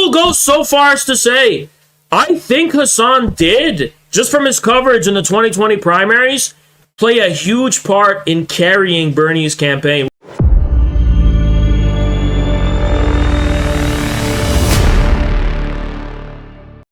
will go so far as to say, I think Hasan did, just from his coverage in the 2020 primaries, play a huge part in carrying Bernie's campaign.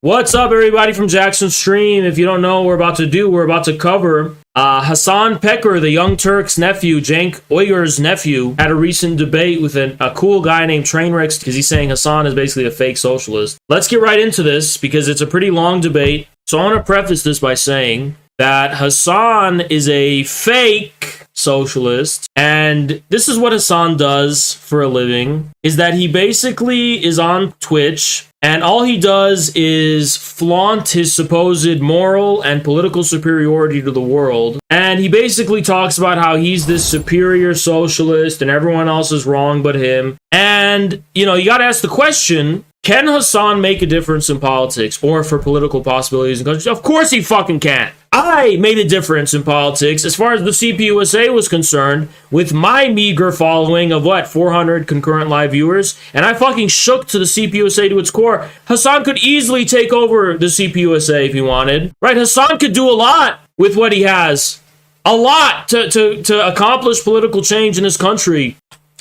What's up, everybody from Jackson's Stream? If you don't know what we're about to cover Hasan Piker, the Young Turk's nephew, Cenk Uygur's nephew, had a recent debate with a cool guy named TRAINWRECKS because he's saying Hasan is basically a fake socialist. Let's get right into this because it's a pretty long debate. So I want to preface this by saying that Hasan is a fake socialist, and this is what Hasan does for a living, is that he basically is on Twitch, and all he does is flaunt his supposed moral and political superiority to the world, and he basically talks about how he's this superior socialist and everyone else is wrong but him. And, you know, you gotta ask the question, can Hasan make a difference in politics or for political possibilities in countries? Of course he fucking can. I made a difference in politics as far as the CPUSA was concerned with my meager following of, 400 concurrent live viewers, and I fucking shook to the CPUSA to its core. Hasan could easily take over the CPUSA if he wanted, right? Hasan could do a lot with what he has. A lot to accomplish political change in this country.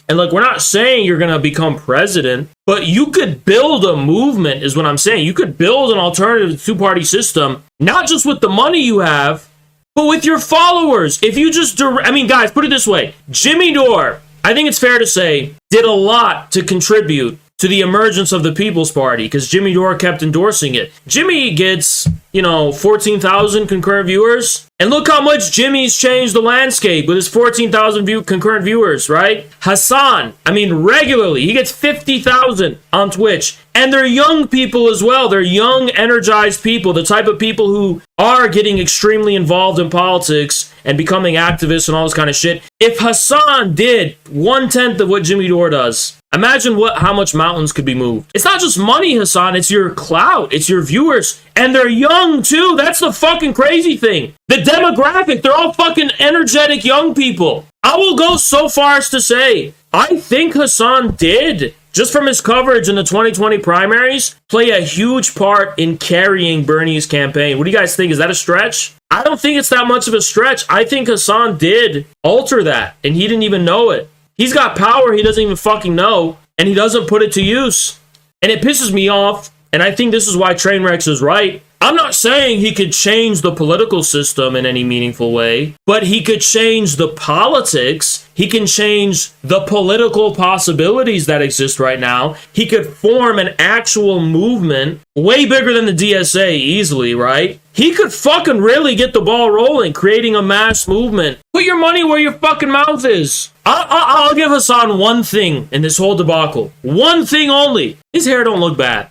And look, we're not saying you're going to become president, but you could build a movement is what I'm saying. You could build an alternative two-party system, not just with the money you have, but with your followers. If you just, guys, put it this way. Jimmy Dore, I think it's fair to say, did a lot to contribute to the emergence of the People's Party because Jimmy Dore kept endorsing it. Jimmy gets, 14,000 concurrent viewers. And look how much Jimmy's changed the landscape with his 14,000 concurrent viewers, right? Hasan, regularly, he gets 50,000 on Twitch. And they're young people as well. They're young, energized people, the type of people who are getting extremely involved in politics and becoming activists and all this kind of shit. If Hasan did 1/10 of what Jimmy Dore does, imagine how much mountains could be moved. It's not just money, Hasan. It's your clout. It's your viewers. And they're young, too. That's the fucking crazy thing. The demographic, they're all fucking energetic young people. I will go so far as to say, I think Hasan did, just from his coverage in the 2020 primaries, play a huge part in carrying Bernie's campaign. What do you guys think? Is that a stretch? I don't think it's that much of a stretch. I think Hasan did alter that, and he didn't even know it. He's got power he doesn't even fucking know, and he doesn't put it to use. And it pisses me off, and I think this is why TRAINWRECKS is right. I'm not saying he could change the political system in any meaningful way, but he could change the politics. He can change the political possibilities that exist right now. He could form an actual movement way bigger than the DSA easily, right? He could fucking really get the ball rolling, creating a mass movement. Put your money where your fucking mouth is. I'll give Hasan one thing in this whole debacle. One thing only. His hair don't look bad.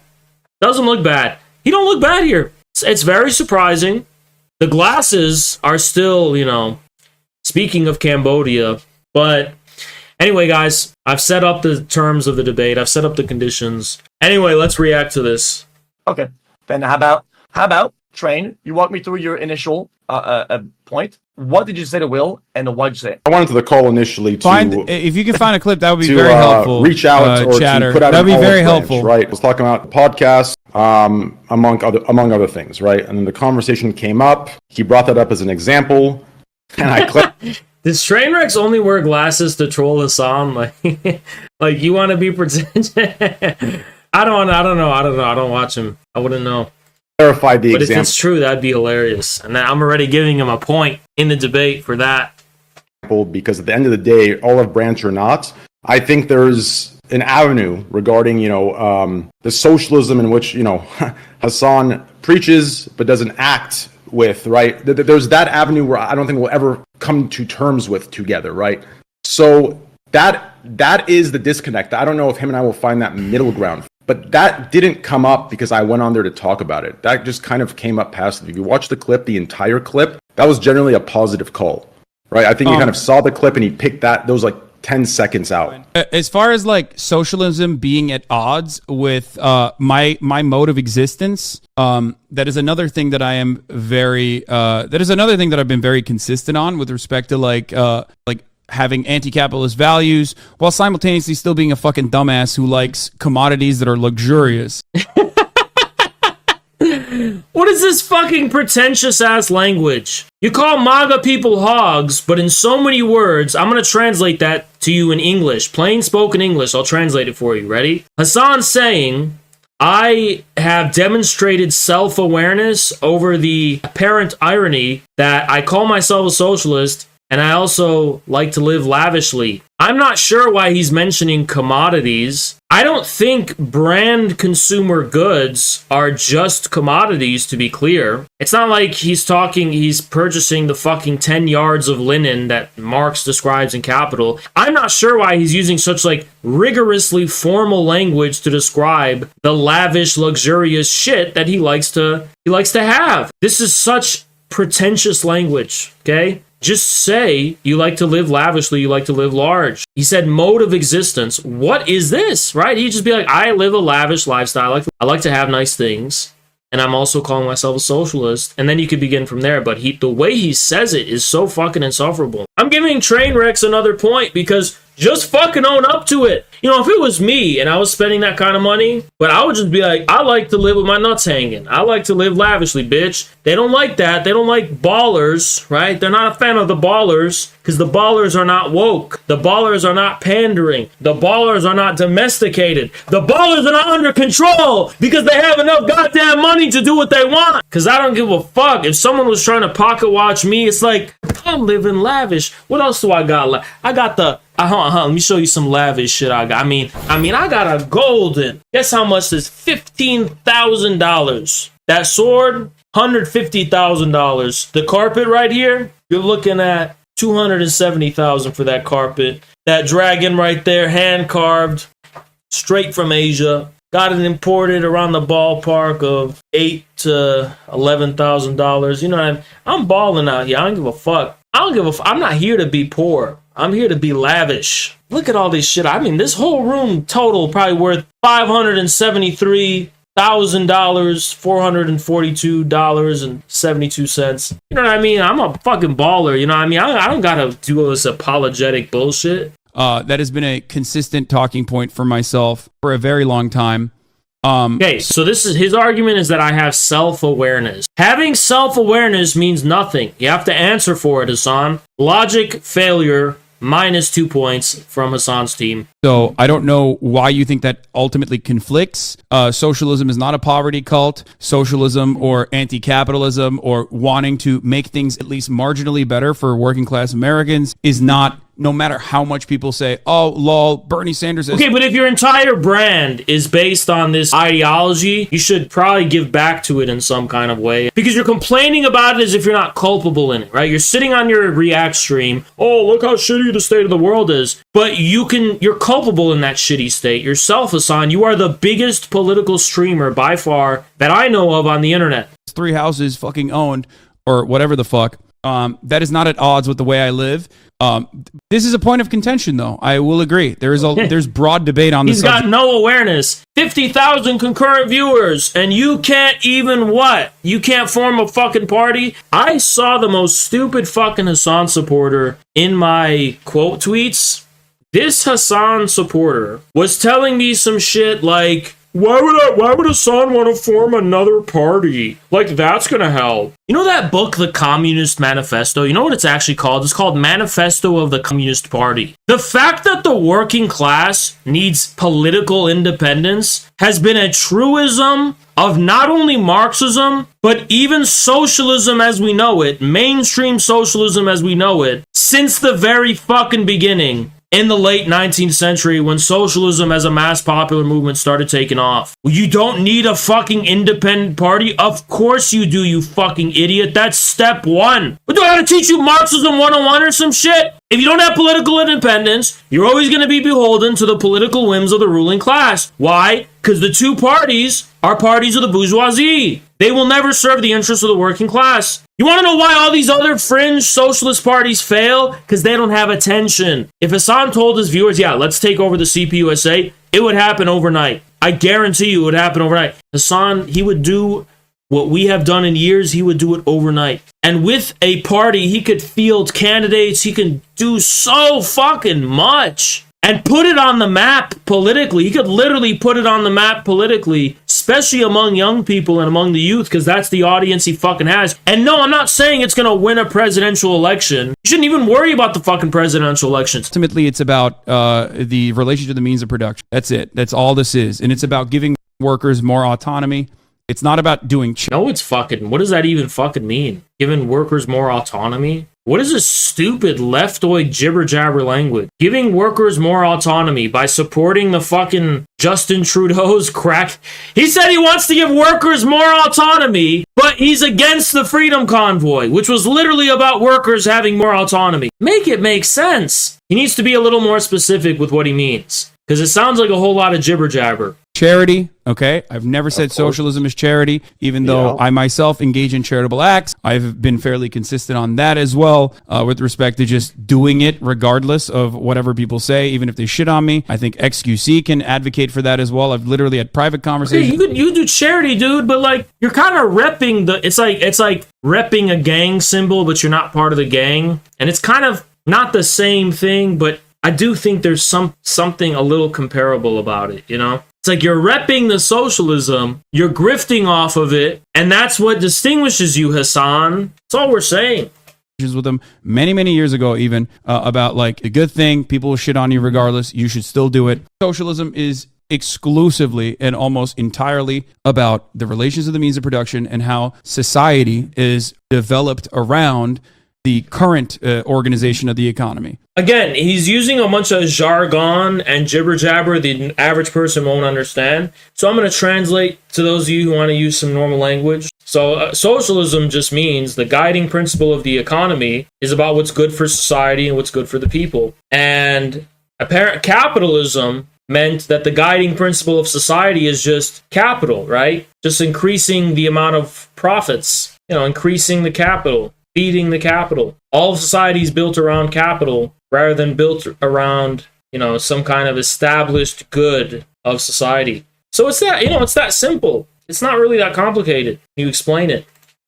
Doesn't look bad. He don't look bad here. It's very surprising. The glasses are still, speaking of Cambodia. But anyway, guys, I've set up the terms of the debate. I've set up the conditions. Anyway, let's react to this. Okay. Then how about Train? You walk me through your initial point. What did you say to Will, and what did you say? I wanted the call initially to... if you can find a clip, that would be very helpful. Reach out or chatter. to put out that would be very branch, helpful. right? I was talking about the podcast, among other things, right? And then the conversation came up. He brought that up as an example, and I clicked. Does TRAINWRECKS only wear glasses to troll Hasan? Like you want to be pretend? I don't know. I don't watch him. I wouldn't know. Clarify the but example. If it's true, that'd be hilarious. And I'm already giving him a point in the debate for that. Because at the end of the day, olive branch or not, I think there's an avenue regarding, the socialism in which, Hasan preaches but doesn't act with, right? There's that avenue where I don't think we'll ever come to terms with together, right? So that is the disconnect. I don't know if him and I will find that middle ground. But that didn't come up because I went on there to talk about it. That just kind of came up passively. If you watch the clip, the entire clip, that was generally a positive call, right? I think he kind of saw the clip and he picked those 10 seconds out. As far as socialism being at odds with my mode of existence, that is another thing that I am very that is another thing that I've been very consistent on with respect to having anti-capitalist values while simultaneously still being a fucking dumbass who likes commodities that are luxurious. What is this fucking pretentious ass language? You call MAGA people hogs, but in so many words, I'm going to translate that to you in English. Plain spoken English. I'll translate it for you. Ready? Hasan saying, I have demonstrated self-awareness over the apparent irony that I call myself a socialist and I also like to live lavishly. I'm not sure why he's mentioning commodities. I don't think brand consumer goods are just commodities, to be clear. It's not like he's purchasing the fucking 10 yards of linen that Marx describes in Capital. I'm not sure why he's using such like rigorously formal language to describe the lavish, luxurious shit that he likes to have. This is such pretentious language, okay? Just say you like to live lavishly, you like to live large. He said mode of existence. What is this, right? He'd just be like, I live a lavish lifestyle. I like to have nice things. And I'm also calling myself a socialist. And then you could begin from there. But the way he says it is so fucking insufferable. I'm giving Trainwrecks another point because just fucking own up to it. You know, if it was me and I was spending that kind of money, but I would just be like, I like to live with my nuts hanging. I like to live lavishly, bitch. They don't like that. They don't like ballers, right? They're not a fan of the ballers because the ballers are not woke. The ballers are not pandering. The ballers are not domesticated. The ballers are not under control because they have enough goddamn money to do what they want. Because I don't give a fuck. If someone was trying to pocket watch me, it's like, I'm living lavish. What else do I got? I got the... let me show you some lavish shit I got. I mean, I got a golden. Guess how much is $15,000? That sword, $150,000. The carpet right here, you're looking at $270,000 for that carpet. That dragon right there, hand carved, straight from Asia. Got it imported around the ballpark of $8,000 to $11,000. You know what I mean? I'm balling out here. I don't give a fuck. I'm not here to be poor. I'm here to be lavish. Look at all this shit. I mean, this whole room total probably worth $573,000, $442.72. You know what I mean? I'm a fucking baller. You know what I mean? I don't gotta do all this apologetic bullshit. That has been a consistent talking point for myself for a very long time. Okay, so this is his argument is that I have self-awareness. Having self-awareness means nothing. You have to answer for it, Hasan. Logic failure, -2 points from Hasan's team. So I don't know why you think that ultimately conflicts. Socialism is not a poverty cult. Socialism or anti-capitalism or wanting to make things at least marginally better for working class Americans is not, no matter how much people say, oh, lol, Bernie Sanders is... Okay, but if your entire brand is based on this ideology, you should probably give back to it in some kind of way. Because you're complaining about it as if you're not culpable in it, right? You're sitting on your React stream, oh, look how shitty the state of the world is. But you're culpable in that shitty state. Yourself, Hasan, you are the biggest political streamer by far that I know of on the internet. 3 houses fucking owned, or whatever the fuck. That is not at odds with the way I live. This is a point of contention, though. I will agree. There's broad debate on this. He's got no awareness. 50,000 concurrent viewers, and you can't even what? You can't form a fucking party? I saw the most stupid fucking Hasan supporter in my quote tweets. This Hasan supporter was telling me some shit like, why would Hasan want to form another party? Like, that's gonna help. You know that book, The Communist Manifesto? You know what it's actually called? It's called Manifesto of the Communist Party. The fact that the working class needs political independence has been a truism of not only Marxism, but even socialism as we know it, mainstream socialism as we know it, since the very fucking beginning. In the late 19th century, when socialism as a mass popular movement started taking off. You don't need a fucking independent party? Of course you do, you fucking idiot. That's step one. What, do I have to teach you Marxism 101 or some shit? If you don't have political independence, you're always going to be beholden to the political whims of the ruling class. Why? Because the two parties are parties of the bourgeoisie. They will never serve the interests of the working class. You want to know why all these other fringe socialist parties fail? Because they don't have attention. If Hasan told his viewers, yeah, let's take over the CPUSA, it would happen overnight. I guarantee you it would happen overnight. Hasan, he would do what we have done in years, he would do it overnight. And with a party, he could field candidates. He can do so fucking much and put it on the map politically. He could literally put it on the map politically, especially among young people and among the youth, because that's the audience he fucking has. And no, I'm not saying it's going to win a presidential election. You shouldn't even worry about the fucking presidential elections. Ultimately, it's about the relationship to the means of production. That's it. That's all this is. And it's about giving workers more autonomy. It's not about doing... No, it's fucking... What does that even fucking mean? Giving workers more autonomy? What is this stupid leftoid jibber-jabber language? Giving workers more autonomy by supporting the fucking Justin Trudeau's crack... He said he wants to give workers more autonomy, but he's against the Freedom Convoy, which was literally about workers having more autonomy. Make it make sense. He needs to be a little more specific with what he means, because it sounds like a whole lot of jibber-jabber. Charity, okay? I've never said socialism is charity, even though I myself engage in charitable acts. I've been fairly consistent on that as well, with respect to just doing it regardless of whatever people say, even if they shit on me. I think XQC can advocate for that as well. I've literally had private conversations. Okay, you do charity, dude, but like you're kind of repping the. It's like repping a gang symbol, but you're not part of the gang, and it's kind of not the same thing, but I do think there's something a little comparable about it, you know? It's like you're repping the socialism, you're grifting off of it, and that's what distinguishes you, Hasan. That's all we're saying. With them many years ago, even about like a good thing, people will shit on you regardless, you should still do it. Socialism is exclusively and almost entirely about the relations of the means of production and how society is developed around the current organization of the economy. Again, he's using a bunch of jargon and jibber-jabber the average person won't understand. So I'm going to translate to those of you who want to use some normal language. So socialism just means the guiding principle of the economy is about what's good for society and what's good for the people. And apparent capitalism meant that the guiding principle of society is just capital, right? Just increasing the amount of profits, increasing the capital, feeding the capital. All of society is built around capital rather than built around, some kind of established good of society. So it's that, it's that simple. It's not really that complicated. You explain it.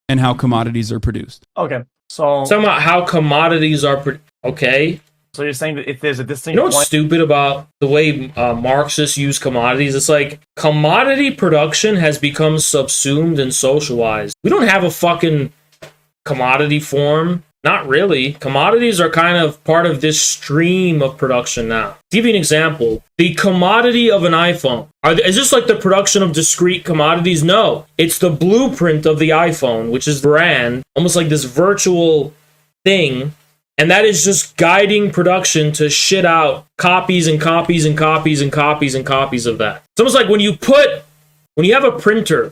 And how commodities are produced. Okay, so... Talking about how commodities are okay. So you're saying that if there's a distinct... You know what's stupid about the way Marxists use commodities? It's like commodity production has become subsumed and socialized. We don't have a fucking commodity form. Not really. Commodities are kind of part of this stream of production now. To give you an example, the commodity of an iPhone. Is this like the production of discrete commodities? No. It's the blueprint of the iPhone, which is brand, almost like this virtual thing. And that is just guiding production to shit out copies and copies and copies and copies and copies of that. It's almost like when you have a printer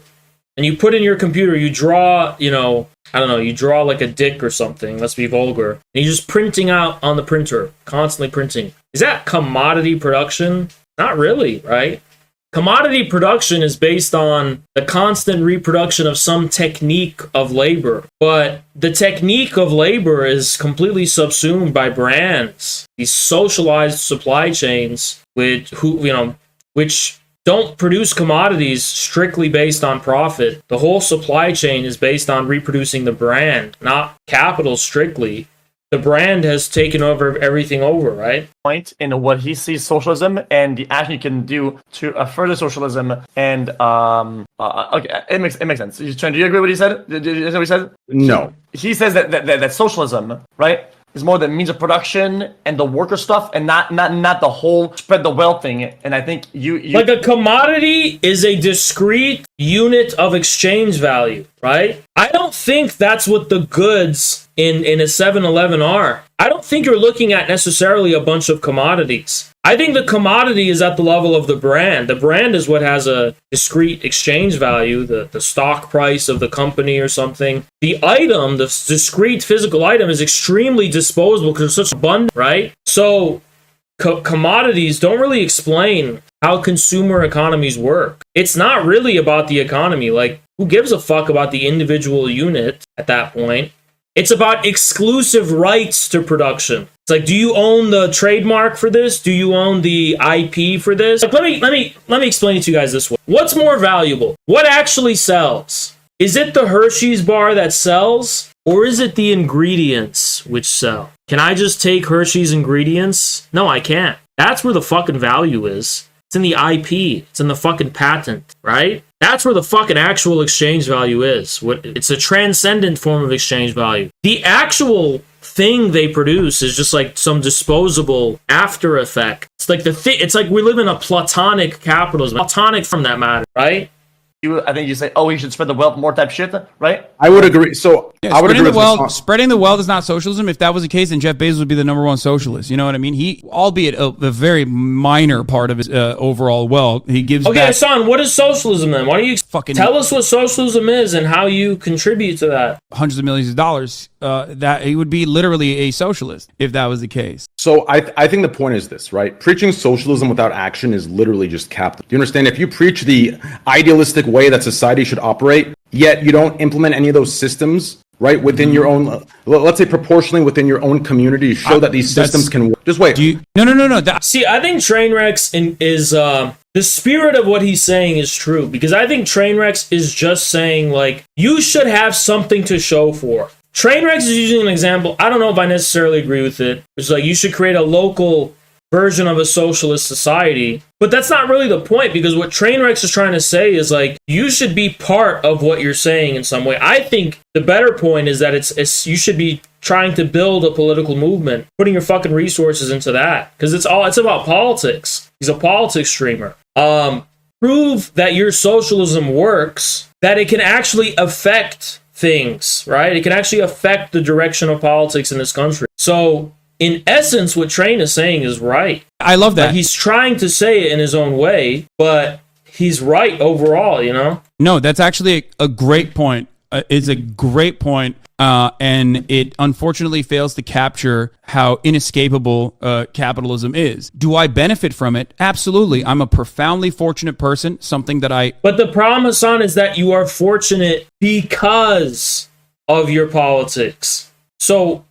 and you put in your computer, you draw, you draw like a dick or something, let's be vulgar, and you're just printing out on the printer, constantly printing. Is that commodity production? Not really, right? Commodity production is based on the constant reproduction of some technique of labor, but the technique of labor is completely subsumed by brands, these socialized supply chains, which don't produce commodities strictly based on profit. The whole supply chain is based on reproducing the brand, not capital strictly. The brand has taken over everything over, right? Point in what he sees socialism and the action you can do to further socialism, and okay, it makes sense. Do you agree with what he said? Did you know what he said? No. He says that socialism, right, is more the means of production and the worker stuff, and not the whole spread the wealth thing. And I think you like a commodity is a discrete unit of exchange value, right? I don't think that's what the goods in a 7-Eleven are. I don't think you're looking at necessarily a bunch of commodities. I think the commodity is at the level of the brand. The brand is what has a discrete exchange value, the stock price of the company or something. The item, the discrete physical item, is extremely disposable because it's such abundant, right? So commodities don't really explain how consumer economies work. It's not really about the economy. Like, who gives a fuck about the individual unit at that point? It's about exclusive rights to production. It's like, do you own the trademark for this? Do you own the IP for this? Like, let me explain it to you guys this way. What's more valuable? What actually sells? Is it the Hershey's bar that sells, or is it the ingredients which sell? Can I just take Hershey's ingredients? No, I can't. That's where the fucking value is. It's in the IP. It's in the fucking patent, right? That's where the fucking actual exchange value is. It's a transcendent form of exchange value. The actual thing they produce is just like some disposable after effect. It's like it's like we live in a platonic capitalism, platonic from that matter, right? I think you say, oh, we should spread the wealth more type shit, right? I would agree. So I would agree with spreading the wealth is not socialism. If that was the case, then Jeff Bezos would be the number one socialist. You know what I mean? He, albeit a very minor part of his overall wealth, he gives back. Okay, Hassan, what is socialism then? Why don't you tell us what socialism is and how you contribute to that? Hundreds of millions of dollars. That he would be literally a socialist if that was the case. So I think the point is this, right? Preaching socialism without action is literally just capitalism. Do you understand? If you preach the idealistic way that society should operate, yet you don't implement any of those systems, right, within your own, let's say proportionally within your own community, show that these systems can work. Just wait. No. See, I think Trainwrecks is the spirit of what he's saying is true, because I think Trainwrecks is just saying, like, you should have something to show for. Trainwrecks is using an example. I don't know if I necessarily agree with it. It's like you should create a local version of a socialist society. But that's not really the point, because what Trainwrecks is trying to say is, like, you should be part of what you're saying in some way. I think the better point is that it's you should be trying to build a political movement, putting your fucking resources into that, because it's about politics. He's a politics streamer. Prove that your socialism works, that it can actually affect things, right? It can actually affect the direction of politics in this country. So, in essence, what Train is saying is right. I love that. Like, he's trying to say it in his own way, but he's right overall, you know? No, that's actually a great point. It's a great point, and it unfortunately fails to capture how inescapable capitalism is. Do I benefit from it? Absolutely. I'm a profoundly fortunate person, something that I... But the problem, Hassan, is that you are fortunate because of your politics. So,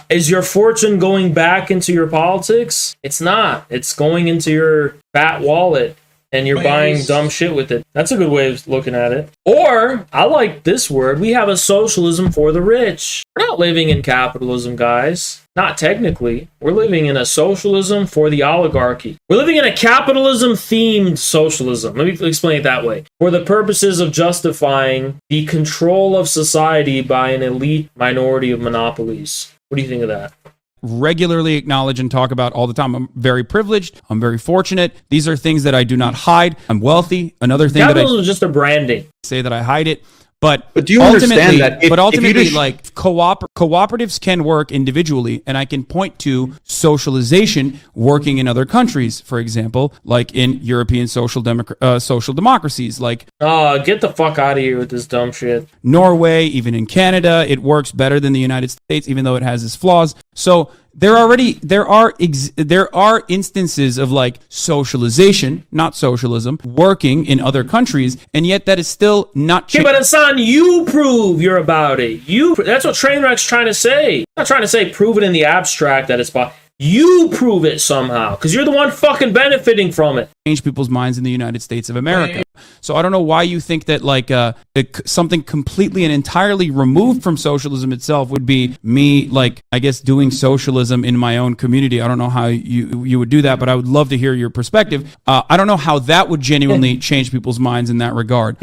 is your fortune going back into your politics? It's not. It's going into your fat wallet, and you're buying dumb shit with it. That's a good way of looking at it. Or, I like this word, we have a socialism for the rich. We're not living in capitalism, guys. Not technically. We're living in a socialism for the oligarchy. We're living in a capitalism-themed socialism. Let me explain it that way. For the purposes of justifying the control of society by an elite minority of monopolies. What do you think of that? Regularly acknowledge and talk about all the time. I'm very privileged. I'm very fortunate. These are things that I do not hide. I'm wealthy. Another thing capitalism is just a branding. Say that I hide it. But do you understand that? Ultimately, like cooperatives can work individually, and I can point to socialization working in other countries. For example, like in European social democracies, like get the fuck out of here with this dumb shit. Norway, even in Canada, it works better than the United States, even though it has its flaws. So there are instances of like socialization, not socialism, working in other countries, and yet that is still not. Okay, but Hassan, you prove you're about it. That's what Trainwreck's trying to say. I'm not trying to say prove it in the abstract that it's possible. You prove it somehow, because you're the one fucking benefiting from it. Change people's minds in the United States of America. So I don't know why you think that like something completely and entirely removed from socialism itself would be me, like, I guess, doing socialism in my own community. I don't know how you would do that, but I would love to hear your perspective. I don't know how that would genuinely change people's minds in that regard.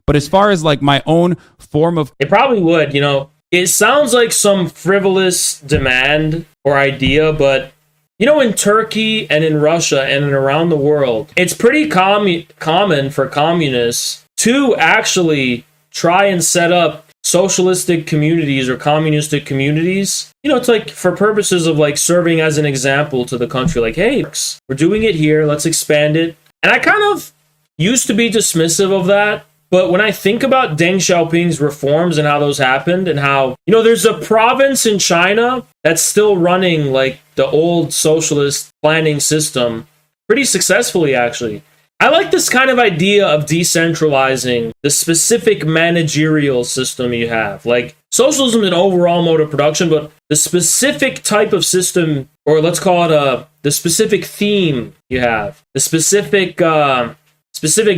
But as far as like my own form of... It probably would, you know. It sounds like some frivolous demand or idea, but, you know, in Turkey and in Russia and around the world, it's pretty common for communists to actually try and set up socialistic communities or communistic communities. You know, it's like for purposes of like serving as an example to the country, like, hey, we're doing it here, let's expand it. And I kind of used to be dismissive of that. But when I think about Deng Xiaoping's reforms and how those happened and how, you know, there's a province in China that's still running like the old socialist planning system pretty successfully, actually. I like this kind of idea of decentralizing the specific managerial system you have. Like, socialism is an overall mode of production, but the specific type of system, or let's call it the specific theme you have, the specific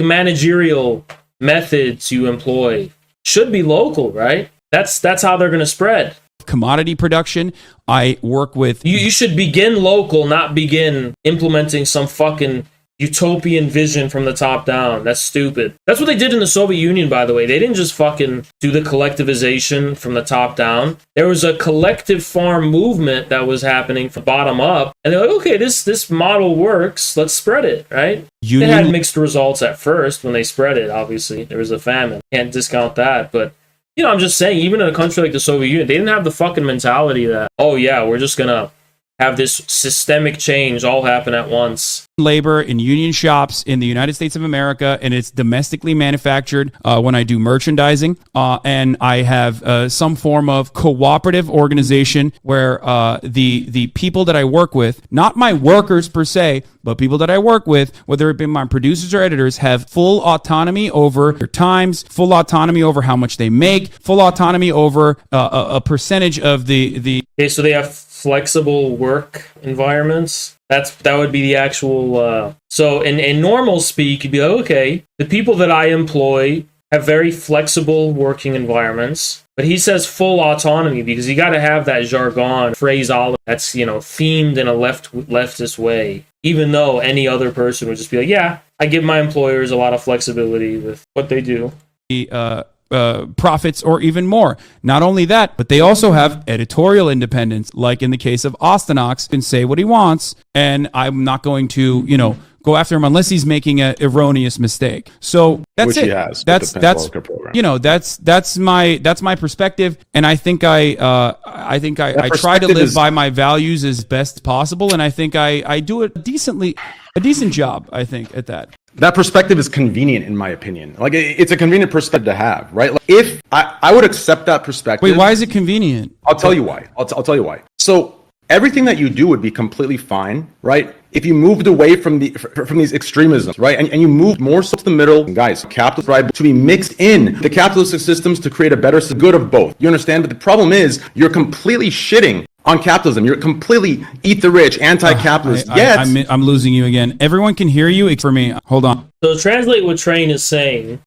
managerial methods you employ, should be local, right? That's how they're going to spread. Commodity production. I work with... You should begin local, not begin implementing some fucking utopian vision from the top down. That's stupid. That's what they did in the Soviet Union, by the way. They didn't just fucking do the collectivization from the top down. There was a collective farm movement that was happening from bottom up, and they're like, okay, this model works. Let's spread it, right? They had mixed results at first when they spread it, obviously. There was a famine. Can't discount that, but I'm just saying, even in a country like the Soviet Union, they didn't have the fucking mentality that, oh yeah, we're just gonna have this systemic change all happen at once. Labor in union shops in the United States of America, and it's domestically manufactured when I do merchandising, and I have some form of cooperative organization where the people that I work with, not my workers per se, but people that I work with, whether it be my producers or editors, have full autonomy over their times, full autonomy over how much they make, full autonomy over a percentage of the... Okay, so they have flexible work environments. That would be the actual... So in normal speak, you'd be like, okay, the people that I employ have very flexible working environments. But he says full autonomy because you got to have that jargon, phraseology that's, themed in a leftist way. Even though any other person would just be like, yeah, I give my employers a lot of flexibility with what they do. Profits or even more. Not only that, but they also have editorial independence, like in the case of Ostenox, can say what he wants, and I'm not going to, go after him unless he's making an erroneous mistake. So that's Which it. He has, that's that's my perspective, and I think I try to live by my values as best possible, and I think I do a decent job, I think, at that. That perspective is convenient, in my opinion. Like, it's a convenient perspective to have, right? Like, if I would accept that perspective. Wait, why is it convenient? I'll tell you why. I'll tell you why. So everything that you do would be completely fine, right? If you moved away from these extremisms, right? And you moved more so to the middle, guys, capitalist, right? To be mixed in the capitalistic systems to create a better good of both. You understand? But the problem is you're completely shitting on capitalism. You're completely eat the rich, anti-capitalist. I'm losing you again. Everyone can hear you except for me. Hold on. So translate what Train is saying,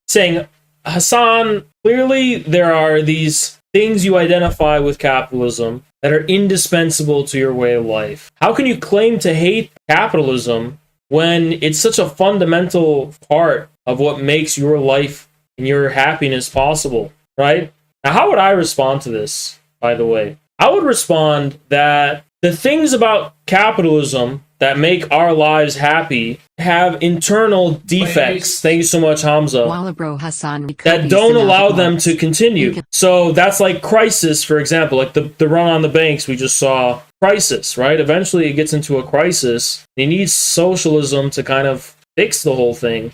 Hasan, clearly there are these things you identify with capitalism that are indispensable to your way of life. How can you claim to hate capitalism when it's such a fundamental part of what makes your life and your happiness possible, right? Now, how would I respond to this, by the way? I would respond that the things about capitalism that make our lives happy have internal defects. Thank you so much, Hamza. That don't allow them to continue. So that's like crisis, for example, like the run on the banks we just saw. Crisis, right? Eventually it gets into a crisis. You need socialism to kind of fix the whole thing.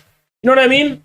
You know what I mean?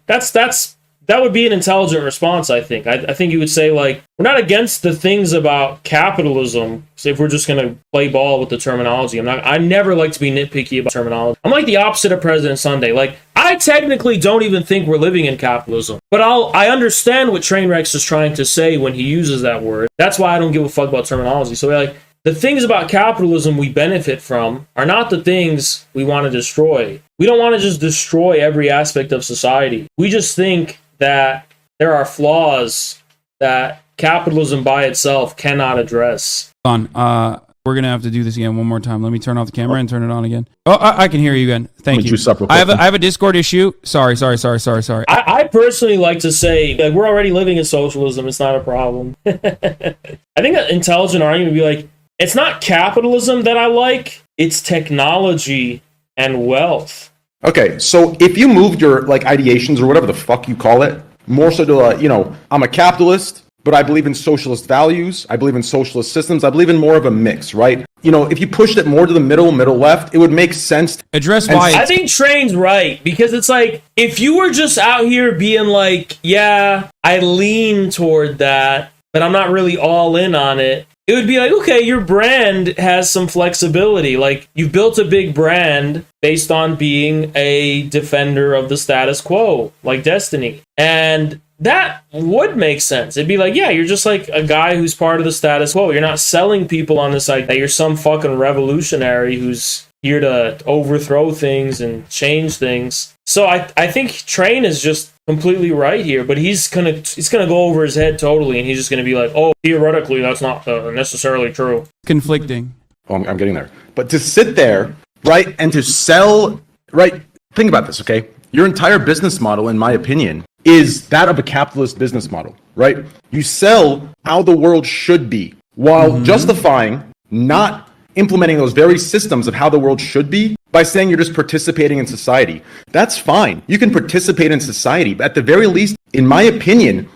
That would be an intelligent response, I think. I think you would say, like, we're not against the things about capitalism, so if we're just going to play ball with the terminology. I never like to be nitpicky about terminology. I'm like the opposite of President Sunday. Like, I technically don't even think we're living in capitalism. But I understand what Trainwrecks is trying to say when he uses that word. That's why I don't give a fuck about terminology. So, like, the things about capitalism we benefit from are not the things we want to destroy. We don't want to just destroy every aspect of society. We just think that there are flaws that capitalism by itself cannot address. We're going to have to do this again one more time. Let me turn off the camera and turn it on again. Oh, I can hear you again. Thank you. I have a Discord issue. Sorry. I personally like to say, like, we're already living in socialism. It's not a problem. I think an intelligent argument would be like, it's not capitalism that I like. It's technology and wealth. Okay, so if you moved your ideations or whatever the fuck you call it, more so to I'm a capitalist, but I believe in socialist values, I believe in socialist systems, I believe in more of a mix, right? If you pushed it more to the middle left, it would make sense. Address why. I think Train's right, because it's like, if you were just out here being like, yeah, I lean toward that, but I'm not really all in on it, it would be like, okay, your brand has some flexibility. Like, you've built a big brand based on being a defender of the status quo, like Destiny. And that would make sense. It'd be like, yeah, you're just like a guy who's part of the status quo. You're not selling people on this idea that you're some fucking revolutionary who's here to overthrow things and change things. So I think Train is just completely right here, but he's gonna go over his head totally, and he's just gonna be like, oh, theoretically, that's not necessarily true. Conflicting. Oh, I'm getting there. But to sit there, right, and to sell, right, think about this, okay? Your entire business model, in my opinion, is that of a capitalist business model, right? You sell how the world should be while justifying not implementing those very systems of how the world should be by saying you're just participating in society. That's fine. You can participate in society, but at the very least, in my opinion,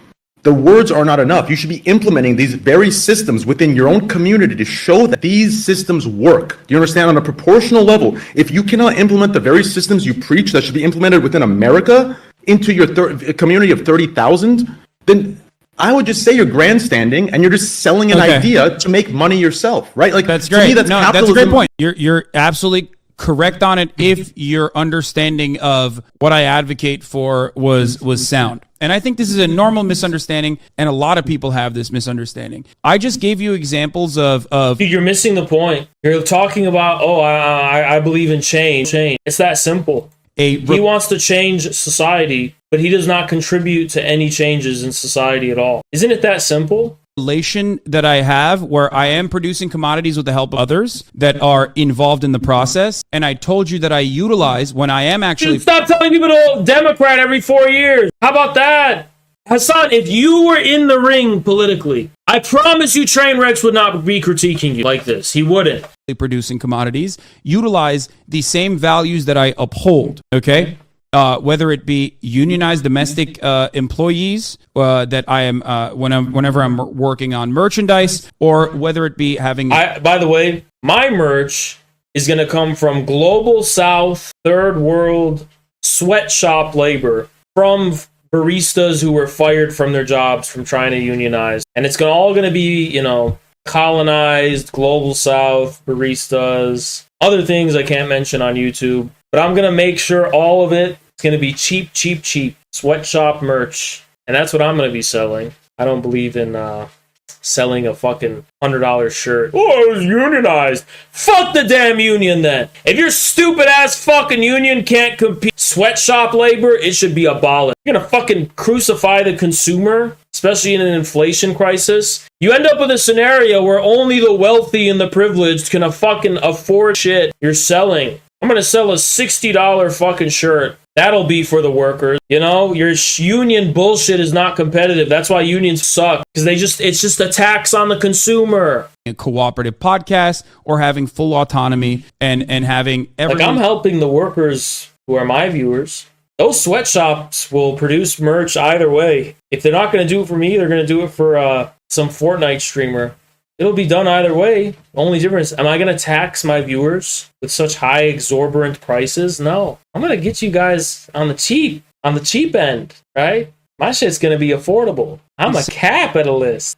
the words are not enough. You should be implementing these very systems within your own community to show that these systems work. Do you understand? On a proportional level, if you cannot implement the very systems you preach that should be implemented within America into your community of 30,000, then I would just say you're grandstanding and you're just selling an idea to make money yourself, right? Like, that's to great. me, that's capitalism. That's a great point. You're absolutely correct on it if your understanding of what I advocate for was sound. And I think this is a normal misunderstanding, and a lot of people have this misunderstanding. I just gave you examples of Dude, you're missing the point. You're talking about, I believe in change. It's that simple. He wants to change society, but he does not contribute to any changes in society at all. Isn't it that simple? Relation that I have where I am producing commodities with the help of others that are involved in the process. And I told you that I utilize when I am actually... Dude, stop telling people to vote Democrat every 4 years. How about that? Hasan, if you were in the ring politically, I promise you Trainwrecks would not be critiquing you like this. He wouldn't. Producing commodities, utilize the same values that I uphold, okay? Whether it be unionized domestic employees that I am whenever I'm working on merchandise, or whether it be having... By the way, my merch is going to come from Global South, Third World sweatshop labor from baristas who were fired from their jobs from trying to unionize. And it's all going to be, colonized, Global South, baristas, other things I can't mention on YouTube. But I'm going to make sure all of it is going to be cheap, cheap, cheap sweatshop merch. And that's what I'm going to be selling. I don't believe in selling a fucking $100 shirt. Oh, it was unionized. Fuck the damn union then. If your stupid ass fucking union can't compete sweatshop labor, it should be abolished. You're gonna fucking crucify the consumer, especially in an inflation crisis. You end up with a scenario where only the wealthy and the privileged can fucking afford shit you're selling. I'm gonna sell a $60 fucking shirt. That'll be for the workers. Your union bullshit is not competitive. That's why unions suck. Because it's just a tax on the consumer. A cooperative podcast or having full autonomy and having everything. Like, I'm helping the workers who are my viewers. Those sweatshops will produce merch either way. If they're not going to do it for me, they're going to do it for some Fortnite streamer. It'll be done either way. Only difference, am I going to tax my viewers with such high exorbitant prices? No. I'm going to get you guys on the cheap end, right? My shit's going to be affordable. I'm a capitalist.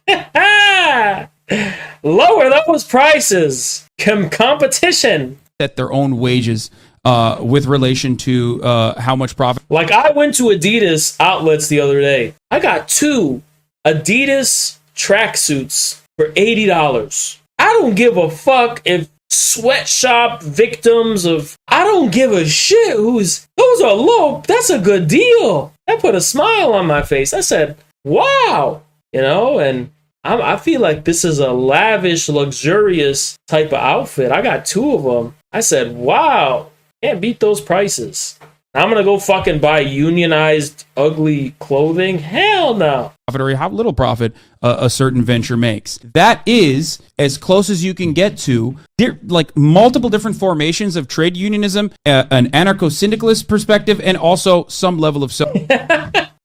Lower those prices. Competition. Set their own wages with relation to how much profit. Like, I went to Adidas outlets the other day. I got 2 Adidas tracksuits for $80. I don't give a fuck if sweatshop victims of... I don't give a shit those are low. That's a good deal. That put a smile on my face. I said, wow. And I feel like this is a lavish, luxurious type of outfit. I got 2 of them. I said, wow. Can't beat those prices. I'm going to go fucking buy unionized, ugly clothing? Hell no. Or how little profit a certain venture makes. That is as close as you can get to like multiple different formations of trade unionism, an anarcho-syndicalist perspective, and also some level of...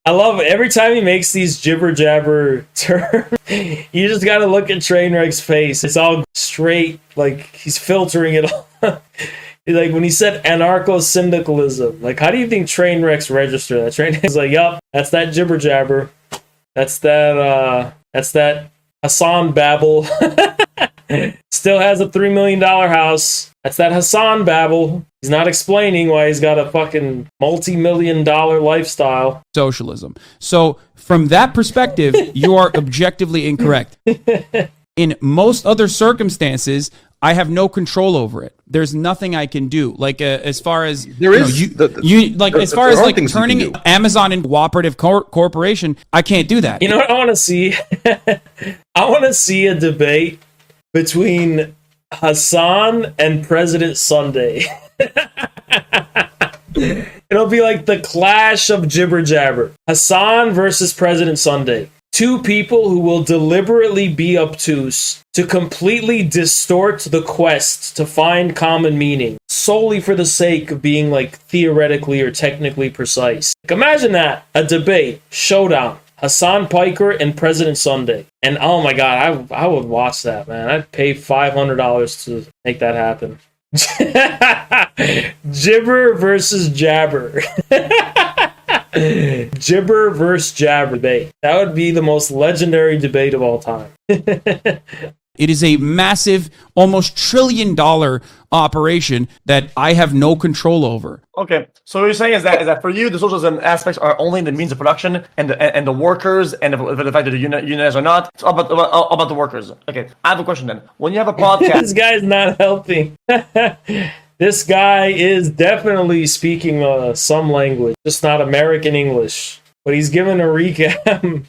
I love it. Every time he makes these jibber-jabber terms, you just got to look at Trainwreck's face. It's all straight, like he's filtering it all. Like when he said anarcho-syndicalism, like how do you think Trainwrecks register that? Trainwreck's like, yup, that's that jibber-jabber. That's that Hasan babble. Still has a $3 million house. That's that Hasan babble. He's not explaining why he's got a fucking multi-million-dollar lifestyle. Socialism. So from that perspective, you are objectively incorrect. In most other circumstances, I have no control over it. There's nothing I can do. Like as far as There is as far as there are like things you can turning do. Amazon into a cooperative corporation, I can't do that. You know what I want to see? I want to see a debate between Hasan and President Sunday. It'll be like the clash of jibber jabber. Hasan versus President Sunday. Two people who will deliberately be obtuse to completely distort the quest to find common meaning solely for the sake of being like theoretically or technically precise. Like, imagine that, a debate, showdown, HASAN PIKER and President Sunday. And oh my god, I would watch that, man. I'd pay $500 to make that happen. Jibber versus jabber. Jibber versus jabber debate. That would be the most legendary debate of all time. It is a massive, almost $1 trillion operation that I have no control over. Okay, so what you're saying is that for you, the socialism aspects are only the means of production and the workers and the fact that the unionize or not. It's all about the workers. Okay, I have a question then. When you have a podcast, This guy's not helping. This guy is definitely speaking some language, just not American English. But he's giving a recap.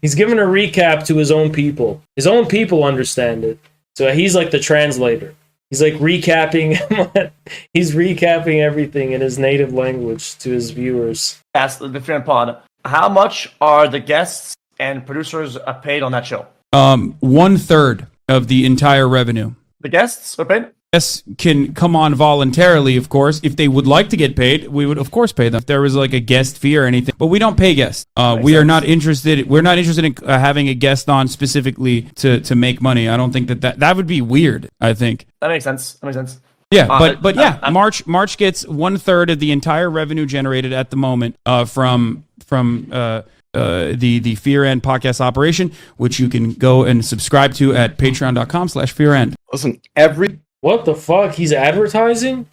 He's giving a recap to his own people. His own people understand it. So he's like the translator. He's like recapping. He's recapping everything in his native language to his viewers. ask the different pod, how much are the guests and producers paid on that show? 1/3 of the entire revenue. The guests are paid? Guests can come on voluntarily, of course. If they would like to get paid, we would of course pay them. If there was like a guest fee or anything, but we don't pay guests. We are not interested. We're not interested in having a guest on specifically to make money. I don't think that would be weird. I think That makes sense. Yeah, but yeah, March gets 1/3 of the entire revenue generated at the moment from the Fear End podcast operation, which you can go and subscribe to at patreon.com/fearend. Listen, What the fuck? He's advertising?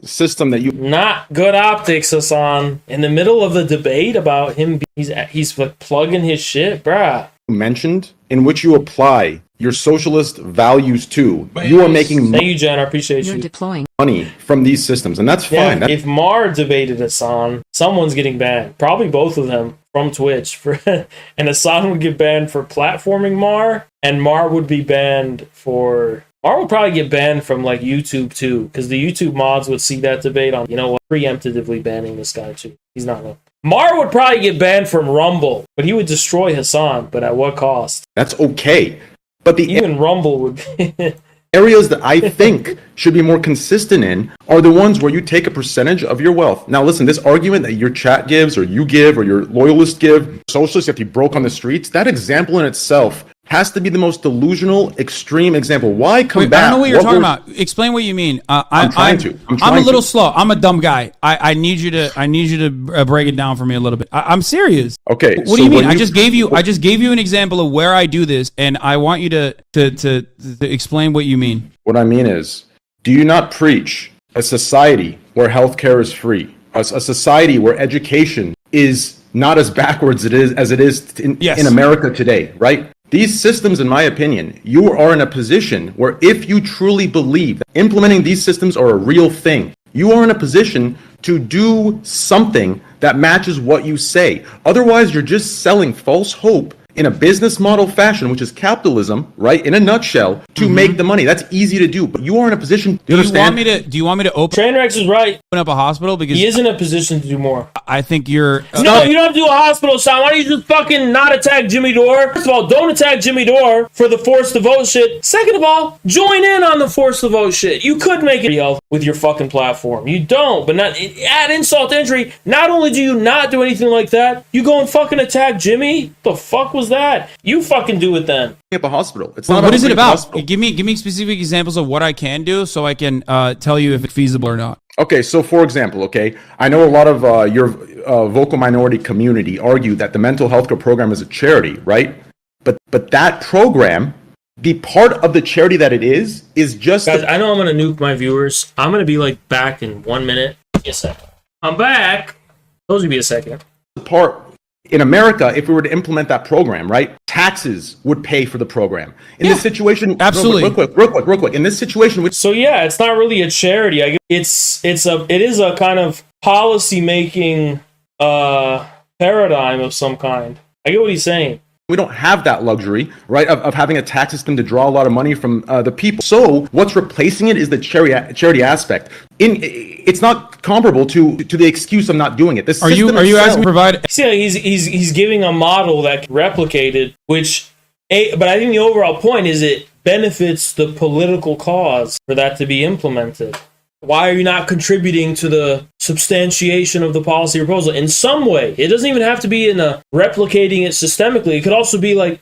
system that you Not good optics, Hasan. In the middle of the debate about him, he's like plugging his shit, bruh. mentioned in which you apply your socialist values to, you are making Thank you, Jen. I appreciate You're you. deploying. money from these systems, and that's Yeah, fine. That's if Mar debated Hasan, someone's getting banned. Probably both of them from Twitch. And Hasan would get banned for platforming Mar, and Mar would be banned for... Mar would probably get banned from like YouTube too, because the YouTube mods would see that debate on, you know what, preemptively banning this guy too. He's not one. Mar would probably get banned from Rumble, but he would destroy Hasan, but at what cost? that's okay. But the Even Rumble would be... areas that I think should be more consistent in are the ones where you take a percentage of your wealth. Now, listen, this argument that your chat gives, or you give, or your loyalists give, socialists have to be broke on the streets, that example in itself has to be the most delusional, extreme example. Why come back? I don't know what you're talking about. Explain what you mean. I'm a little slow. I'm a dumb guy. I need you to break it down for me a little bit. I'm serious. Okay. What do you mean? I just gave you an example of where I do this, and I want you to explain what you mean. What I mean is, do you not preach a society where healthcare is free, a society where education is not as backwards as it is in America today, right? These systems, in my opinion, you are in a position where if you truly believe that implementing these systems are a real thing, you are in a position to do something that matches what you say. Otherwise, you're just selling false hope in a business model fashion, which is capitalism, right? In a nutshell, to make the money. That's easy to do, but you are in a position. Do you want me to open Trainwrecks is right. up a hospital? Because He is in a position to do more. I think you're. No, you don't have to do a hospital, Sean. Why don't you just fucking not attack Jimmy Dore? First of all, don't attack Jimmy Dore for the force to vote shit. Second of all, join in on the force to vote shit. You could make it health with your fucking platform. You don't, but not add insult to injury. Not only do you not do anything like that, you go and fucking attack Jimmy. The fuck was that? You fucking do it then. Up a hospital. It's not What is it a about? hospital. Give me specific examples of what I can do, so I can tell you if it's feasible or not. Okay, so for example, I know a lot of your vocal minority community argue that the mental health care program is a charity, right? But that program, the part of the charity that it is just Guys, I know I'm gonna nuke my viewers. I'm gonna be like back in 1 minute. Give me a second. I'm back. Told you to be a second. the part In America, if we were to implement that program, right, taxes would pay for the program. In this situation, absolutely. Real quick. In this situation, which So yeah, it's not really a charity. It is a kind of policy making paradigm of some kind. I get what he's saying. we don't have that luxury, right, of having a tax system to draw a lot of money from the people. So what's replacing it is the charity aspect. It's not comparable to the excuse of not doing it. Are you asking me to provide? See, he's giving a model that can replicate it, but I think the overall point is it benefits the political cause for that to be implemented. Why are you not contributing to the substantiation of the policy proposal in some way? It doesn't even have to be in replicating it systemically. It could also be like,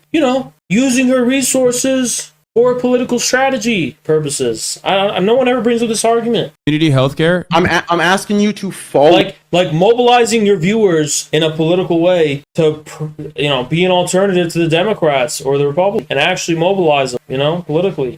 using her resources for political strategy purposes. No one ever brings up this argument. Community healthcare. I'm asking you to follow, like mobilizing your viewers in a political way to, be an alternative to the Democrats or the Republicans and actually mobilize them, politically.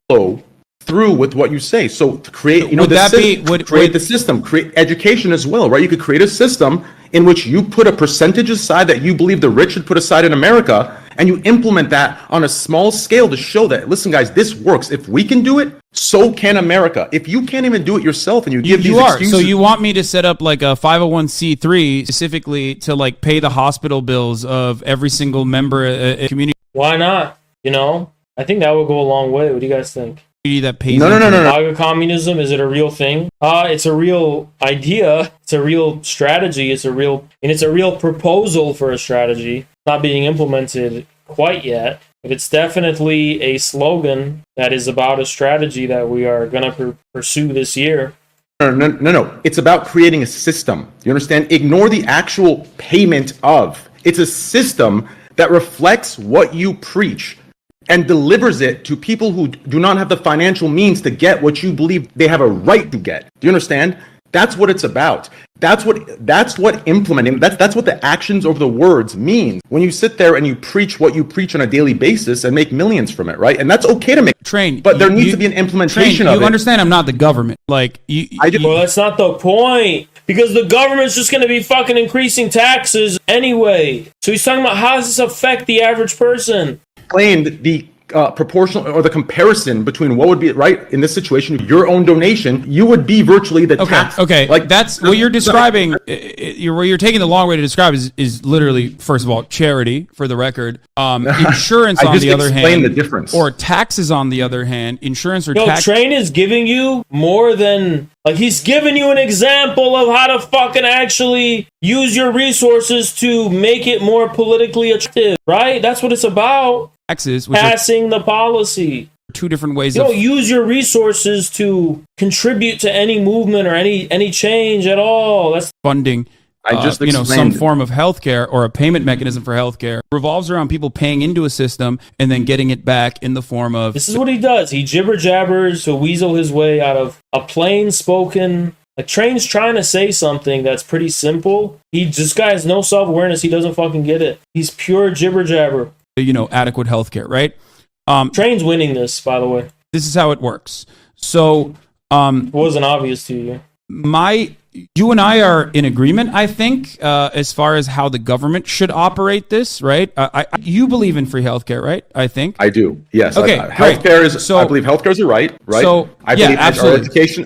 Through with what you say. So to create, the system, create education as well, right? You could create a system in which you put a percentage aside that you believe the rich should put aside in America, and you implement that on a small scale to show that, listen, guys, this works. If we can do it, so can America. If you can't even do it yourself, and you give these excuses, so you want me to set up like a 501c3 specifically to like pay the hospital bills of every single member community? Why not? I think that would go a long way. What do you guys think? That pays no. MAGA communism, is it a real thing? It's a real idea. It's a real strategy. It's a real proposal for a strategy. Not being implemented quite yet, but it's definitely a slogan that is about a strategy that we are going to pursue this year. No. It's about creating a system. You understand? Ignore the actual payment of. It's a system that reflects what you preach and delivers it to people who do not have the financial means to get what you believe they have a right to get. Do you understand? That's what it's about. That's what implementing, that's what the actions over the words mean. When you sit there and you preach what you preach on a daily basis and make millions from it, right? And that's okay to make. But there needs to be an implementation of it. You understand I'm not the government. Like, Well, that's not the point. Because the government's just going to be fucking increasing taxes anyway. So he's talking about, how does this affect the average person? Explained the proportional or the comparison between what would be right in this situation, your own donation, you would be virtually the tax. Okay, like that's what you're describing. Where you're taking the long way to describe is literally, first of all, charity. For the record, insurance on the other hand, the difference, or taxes on the other hand, insurance or tax. Train is giving you more than he's giving you an example of how to fucking actually use your resources to make it more politically attractive, right? That's what it's about. Taxes, passing the policy. Two different ways. You don't use your resources to contribute to any movement or any change at all. That's funding. Some form of healthcare or a payment mechanism for healthcare revolves around people paying into a system and then getting it back in the form of. This is what he does. He jibber jabbers to weasel his way out of a plain spoken. Train's trying to say something that's pretty simple. This guy has no self awareness. He doesn't fucking get it. He's pure jibber jabber. Adequate healthcare, right? Train's winning this, by the way. This is how it works. So, it wasn't obvious to you. You and I are in agreement, I think, as far as how the government should operate this, right? You believe in free healthcare, right? I think I do. Yes. Okay. Healthcare is. I believe healthcare is a right. Right. So I believe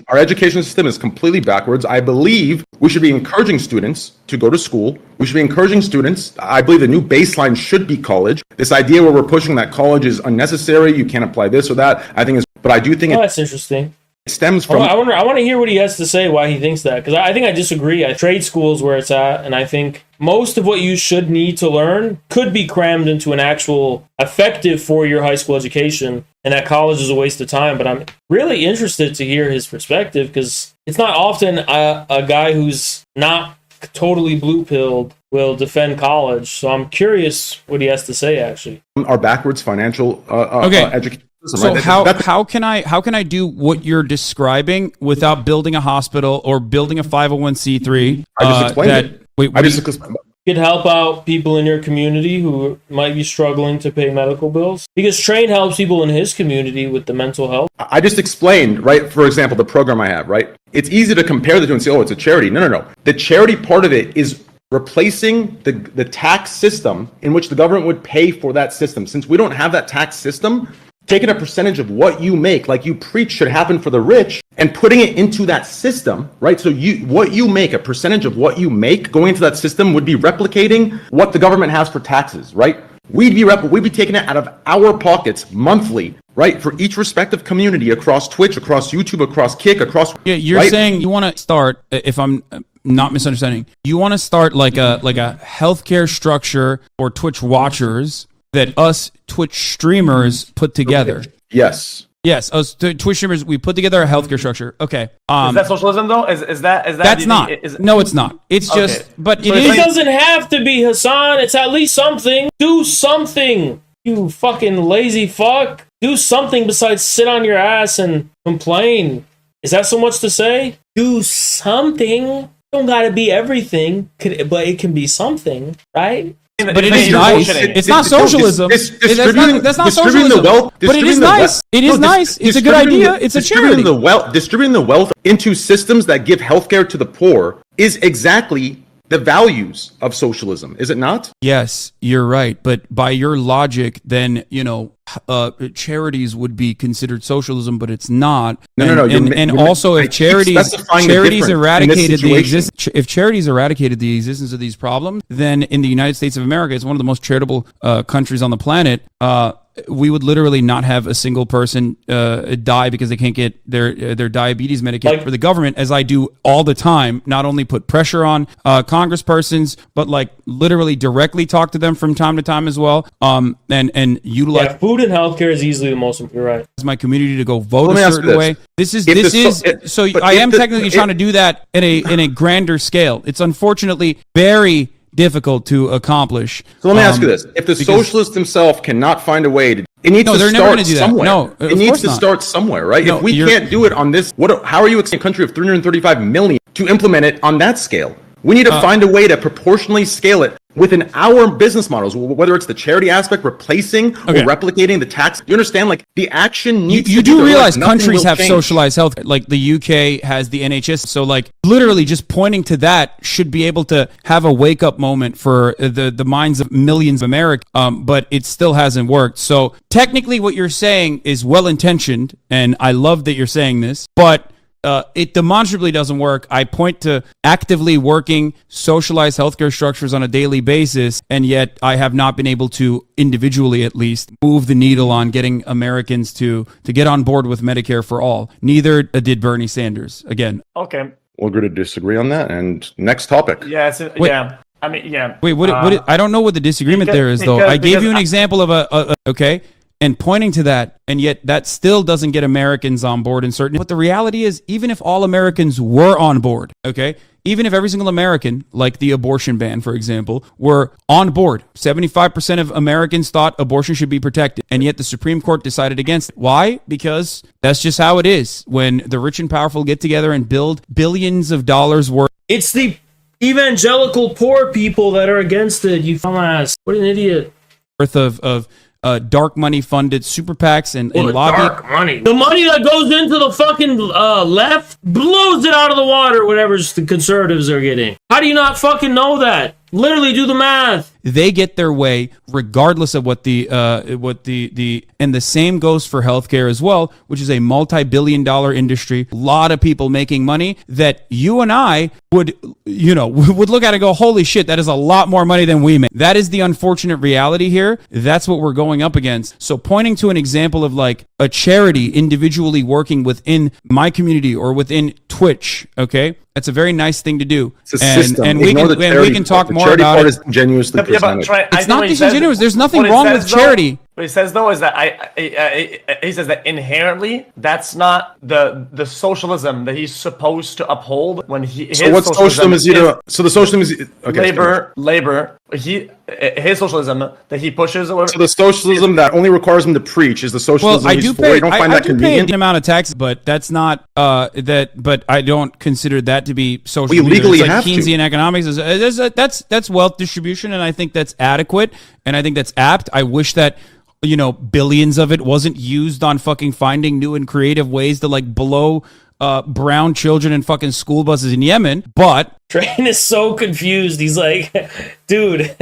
our education system is completely backwards. I believe we should be encouraging students to go to school. We should be encouraging students. I believe the new baseline should be college. This idea where we're pushing that college is unnecessary. You can't apply this or that. I think is. But I do think that's interesting. Stems from. I want to hear what he has to say, why he thinks that, because I think I disagree. Trade school is where it's at, and I think most of what you should need to learn could be crammed into an actual effective 4-year high school education, and that college is a waste of time. But I'm really interested to hear his perspective, because it's not often a guy who's not totally blue-pilled will defend college. So I'm curious what he has to say, actually. Our backwards financial education. So how can I do what you're describing without building a hospital or building a 501c3? I just explained it. Could help out people in your community who might be struggling to pay medical bills, because Train helps people in his community with the mental health. I just explained, right? For example, the program I have, right? It's easy to compare the two and say, oh, it's a charity. No. The charity part of it is replacing the tax system in which the government would pay for that system. Since we don't have that tax system, taking a percentage of what you make, like you preach should happen for the rich, and putting it into that system, right? So what you make, a percentage of what you make going into that system would be replicating what the government has for taxes, right? We'd be taking it out of our pockets monthly, right? For each respective community across Twitch, across YouTube, across Kick, across. Yeah, you're right? saying you want to start, if I'm not misunderstanding, you want to start like a healthcare structure for Twitch watchers that us Twitch streamers put together. Yes. Yes, us Twitch streamers, we put together a healthcare structure. Okay. Is that socialism though? Is that? That's not. No, it's not. It's just. But So it it's is. It doesn't have to be, Hasan. It's at least something. Do something, you fucking lazy fuck. Do something besides sit on your ass and complain. Is that so much to say? Do something. Don't gotta be everything, but it can be something, right? But it is nice. It's not socialism. That's not socialism. But it is nice. It is nice. It's a good idea. It's a charity. Distributing the wealth into systems that give healthcare to the poor is exactly the values of socialism, is it not? Yes, you're right. But by your logic, then, charities would be considered socialism, but it's not. No. And also, if charities eradicated the existence of these problems, then in the United States of America, it's one of the most charitable countries on the planet. We would literally not have a single person die because they can't get their diabetes medicated for the government, as I do all the time. Not only put pressure on congresspersons, but like literally directly talk to them from time to time as well. And utilize food and healthcare is easily the most important. Right. My community to go vote a certain way. I am technically trying to do that in a grander scale. It's unfortunately very difficult to accomplish. So let me ask you this: if the socialist himself cannot find a way to, it needs to start somewhere. No, it needs to start somewhere, right? No, if we can't do it on this, how are you expecting a country of 335 million to implement it on that scale? We need to find a way to proportionally scale it within our business models, whether it's the charity aspect, replacing or replicating the tax. You understand? Like the action needs. You do realize countries have socialized health, like the UK has the NHS. So, like literally, just pointing to that should be able to have a wake up moment for the minds of millions of Americans. But it still hasn't worked. So technically, what you're saying is well intentioned, and I love that you're saying this, but it demonstrably doesn't work. I point to actively working socialized healthcare structures on a daily basis, and yet I have not been able to, individually at least, move the needle on getting Americans to get on board with Medicare for all. Neither did Bernie Sanders. Again. Okay. We'll agree to disagree on that. And next topic. Yeah. Yeah. I mean, yeah. Wait, I don't know what the disagreement there is, though. I gave you an example of okay? And pointing to that, and yet that still doesn't get Americans on board in certain. But the reality is, even if all Americans were on board, okay, even if every single American, like the abortion ban, for example, were on board, 75% of Americans thought abortion should be protected, and yet the Supreme Court decided against it. Why? Because that's just how it is when the rich and powerful get together and build billions of dollars worth. It's the evangelical poor people that are against it. You dumbass! What an idiot! Worth of dark money funded super PACs and lobby. Dark money. The money that goes into the fucking left blows it out of the water, whatever the conservatives are getting. How do you not fucking know that? Literally do the math. They get their way regardless of what and the same goes for healthcare as well, which is a multi-billion-dollar industry. A lot of people making money that you and I would look at and go, holy shit, that is a lot more money than we make. That is the unfortunate reality here. That's what we're going up against. So pointing to an example of like a charity individually working within my community or within Twitch, okay? That's a very nice thing to do. It's a system. And we can talk more about it. Is genuinely presented. It's not disingenuous. There's nothing wrong with charity. What he says though is that he says that inherently that's not the socialism that he's supposed to uphold when he. So what socialism is he to? So the socialism is labor. His socialism that he pushes. So the socialism that only requires him to preach is the socialism he's for. You don't find that convenient? An amount of tax, but that's not that. But I don't consider that to be social. We legally have Keynesian economics that's wealth distribution, and I think that's adequate, and I think that's apt. I wish that billions of it wasn't used on fucking finding new and creative ways to like blow brown children in fucking school buses in Yemen. But Train is so confused. He's like, dude,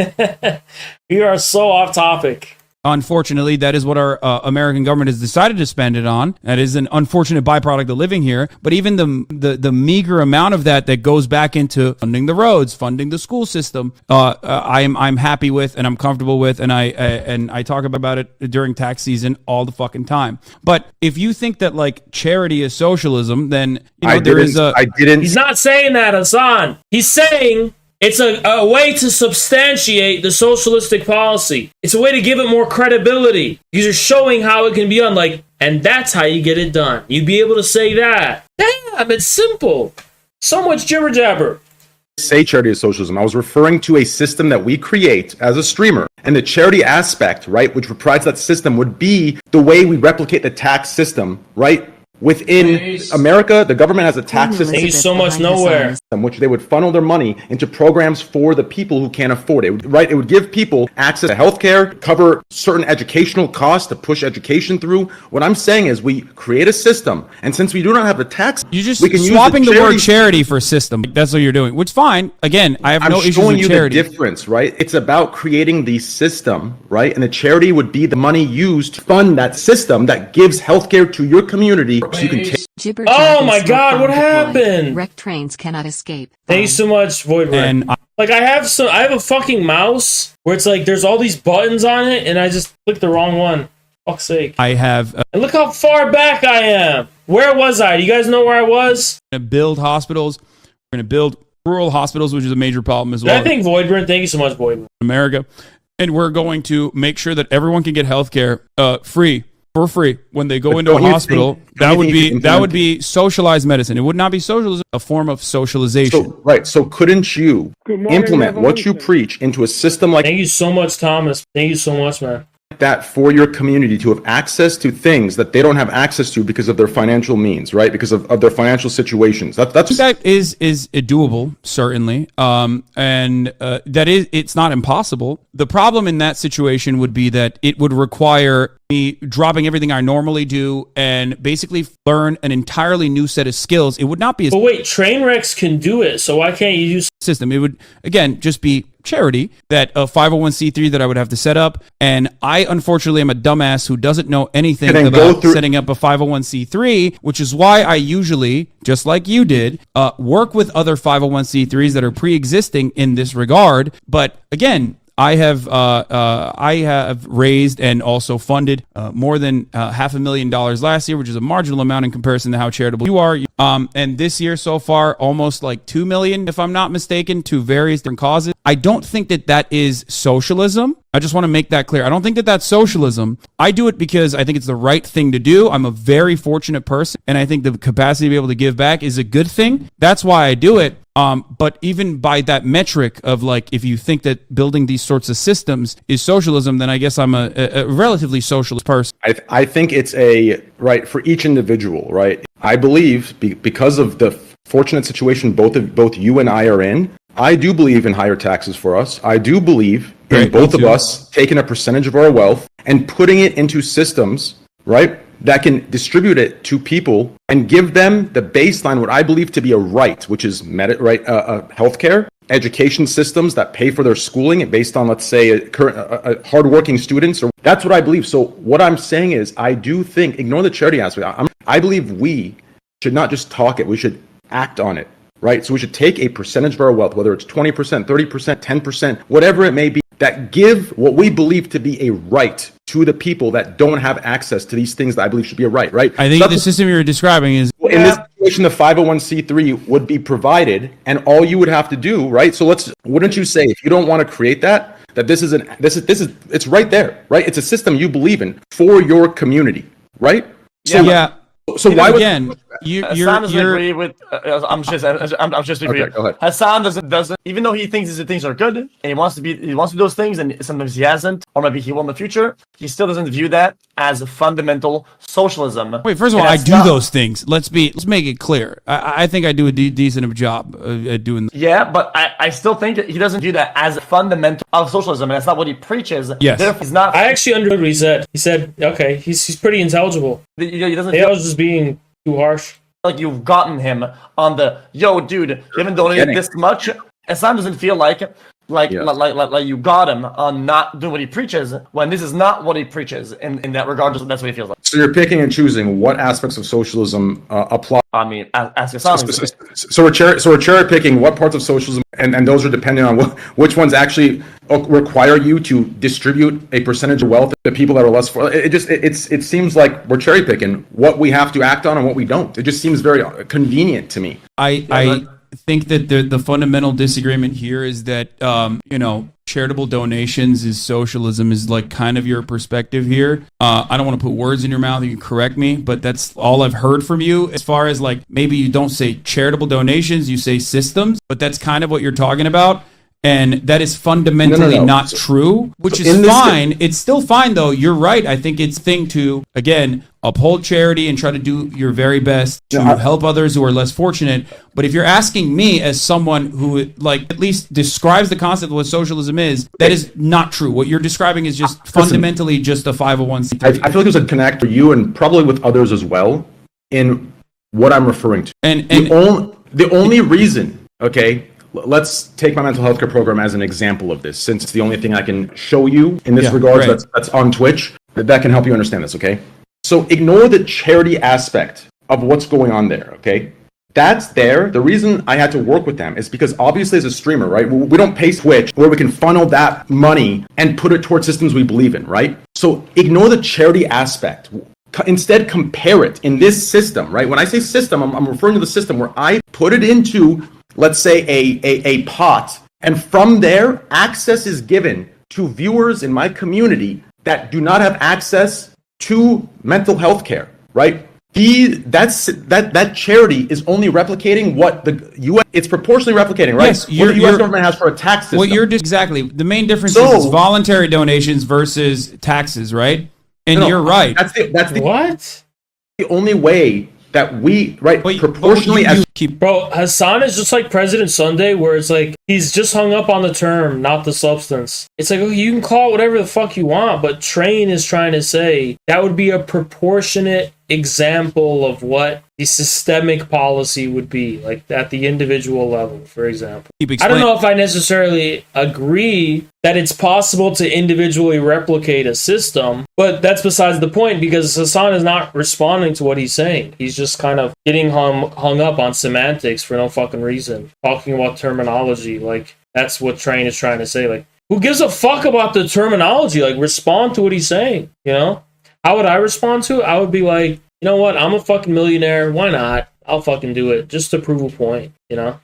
we are so off topic. unfortunately, that is what our American government has decided to spend it on. That is an unfortunate byproduct of living here. But even the meager amount of that goes back into funding the roads, funding the school system, I'm happy with and I'm comfortable with, and I talk about it during tax season all the fucking time. But if you think that like charity is socialism, then I didn't. He's not saying that, Hasan. He's saying it's a way to substantiate the socialistic policy. It's a way to give it more credibility. Because you're showing how it can be done. Like, and that's how you get it done. You'd be able to say that. Damn, it's simple. So much jibber jabber. Say charity is socialism. I was referring to a system that we create as a streamer. And the charity aspect, right, which provides that system would be the way we replicate the tax system, right? Within America, the government has a tax system. Thank you so much, Nowhere. Which they would funnel their money into programs for the people who can't afford it, right? It would give people access to healthcare, cover certain educational costs to push education through. What I'm saying is we create a system, and since we do not have a tax, you're just we can swapping use the word charity for system. That's what you're doing, which fine. Again, I have no issues with charity. I'm showing you the difference, right? It's about creating the system, right? And the charity would be the money used to fund that system that gives healthcare to your community, so you can take. Oh my God! What happened? Wrecked trains cannot escape. Thank you so much, Void Red. Like I have a fucking mouse where it's like there's all these buttons on it, and I just clicked the wrong one. Fuck's sake! I have. And look how far back I am. Where was I? Do you guys know where I was? We're gonna build hospitals. We're gonna build rural hospitals, which is a major problem as well. I think Voidburn. Thank you so much, Voidburn. America, and we're going to make sure that everyone can get healthcare free. For free when they go into a hospital. That would be socialized medicine. It would not be socialism, a form of socialization. So couldn't you implement what you preach into a system like Thank you so much, Thomas. Thank you so much, man. that for your community to have access to things that they don't have access to because of their financial means, right? Because of their financial situations. That is doable, certainly. It's not impossible. The problem in that situation would be that it would require me dropping everything I normally do and basically learn an entirely new set of skills. It would not be But wait, Trainwrecks can do it, so why can't you use system? It would, again, just be charity, that a 501c3 that I would have to set up. And I, unfortunately, am a dumbass who doesn't know anything about setting up a 501c3, which is why I usually, just like you did, work with other 501c3s that are pre-existing in this regard. But again, I have raised and also funded more than $500,000 last year, which is a marginal amount in comparison to how charitable you are. And this year so far, almost like $2 million, if I'm not mistaken, to various different causes. I don't think that is socialism. I just want to make that clear. I don't think that that's socialism. I do it because I think it's the right thing to do. I'm a very fortunate person, and I think the capacity to be able to give back is a good thing. That's why I do it. But even by that metric of like, if you think that building these sorts of systems is socialism, then I guess I'm a relatively socialist person. I think it's right for each individual, right? I believe because of the fortunate situation both you and I are in, I do believe in higher taxes for us. I do believe in both of us taking a percentage of our wealth and putting it into systems, right, that can distribute it to people and give them the baseline, what I believe to be a right, which is healthcare, education systems that pay for their schooling based on, let's say, hardworking students. That's what I believe. So what I'm saying is, I do think, ignore the charity aspect. I believe we should not just talk it; we should act on it. Right? So we should take a percentage of our wealth, whether it's 20%, 30%, 10%, whatever it may be, that give what we believe to be a right to the people that don't have access to these things that I believe should be a right? I think the system you're describing is... In this situation, the 501c3 would be provided, and all you would have to do, right? So wouldn't you say, if you don't want to create that it's right there, right? It's a system you believe in for your community, right? So why Hassan doesn't agree with. I'm just agree. Okay, go ahead. Hassan doesn't even though he thinks these things are good and he wants to do those things, and sometimes he hasn't, or maybe he will in the future. He still doesn't view that as a fundamental socialism. Wait, first of all, I do those things. Let's make it clear. I think I do a decent of a job at doing that. Yeah, but I still think that he doesn't view that as a fundamental of socialism, and that's not what he preaches. Yes, therefore, he's not. I actually understood what he said. He said, okay, he's pretty intelligible. He doesn't. I was just being too harsh. like you've gotten him on the yo, dude, you haven't donated this much. Hassan doesn't feel like you got him on not doing what he preaches when this is not what he preaches in that regard. That's what he feels like. So you're picking and choosing what aspects of socialism apply. I mean, ask Hassan. So we're cherry picking what parts of socialism, and those are dependent on which ones actually require you to distribute a percentage of wealth to people that are less. It seems like we're cherry picking what we have to act on and what we don't. It just seems very convenient to me. I think that the fundamental disagreement here is that charitable donations is socialism is like kind of your perspective here. I don't want to put words in your mouth. You can correct me, but that's all I've heard from you. As far as like maybe you don't say charitable donations, you say systems, but that's kind of what you're talking about. And that is fundamentally not true, which is fine. It's still fine, though. You're right. I think it's thing to, again, uphold charity and try to do your very best to help others who are less fortunate. But if you're asking me as someone who like at least describes the concept of what socialism is, that is not true. What you're describing is just fundamentally just a 501c3. I feel like there's a connect for you and probably with others as well in what I'm referring to. And the only reason, okay, let's take my mental health care program as an example of this, since it's the only thing I can show you in this regard that's on Twitch that can help you understand this, okay? So ignore the charity aspect of what's going on there, okay? That's there. The reason I had to work with them is because obviously as a streamer, right, we don't pay Twitch where we can funnel that money and put it towards systems we believe in, right? So ignore the charity aspect. Instead, compare it in this system, right? When I say system, I'm referring to the system where I put it into, let's say, a pot, and from there, access is given to viewers in my community that do not have access to mental health care, right? That charity is only replicating what the U.S. It's proportionally replicating, right? Yes, what the U.S. government has for a tax system. Well, exactly. The main difference is voluntary donations versus taxes, right? And you're right. That's the what? The only way that we proportionally Bro, Hassan is just like President Sunday, where it's like he's just hung up on the term, not the substance. It's like, okay, you can call it whatever the fuck you want, but Train is trying to say that would be a proportionate example of what the systemic policy would be, like at the individual level, for example. I don't know if I necessarily agree that it's possible to individually replicate a system, but that's besides the point, because Hassan is not responding to what he's saying. He's just kind of getting hung up on semantics for no fucking reason, talking about terminology. Like, that's what Train is trying to say. Like, who gives a fuck about the terminology? Like, respond to what he's saying, you know? How would I respond to it? I would be like, you know what? I'm a fucking millionaire. Why not? I'll fucking do it just to prove a point, you know?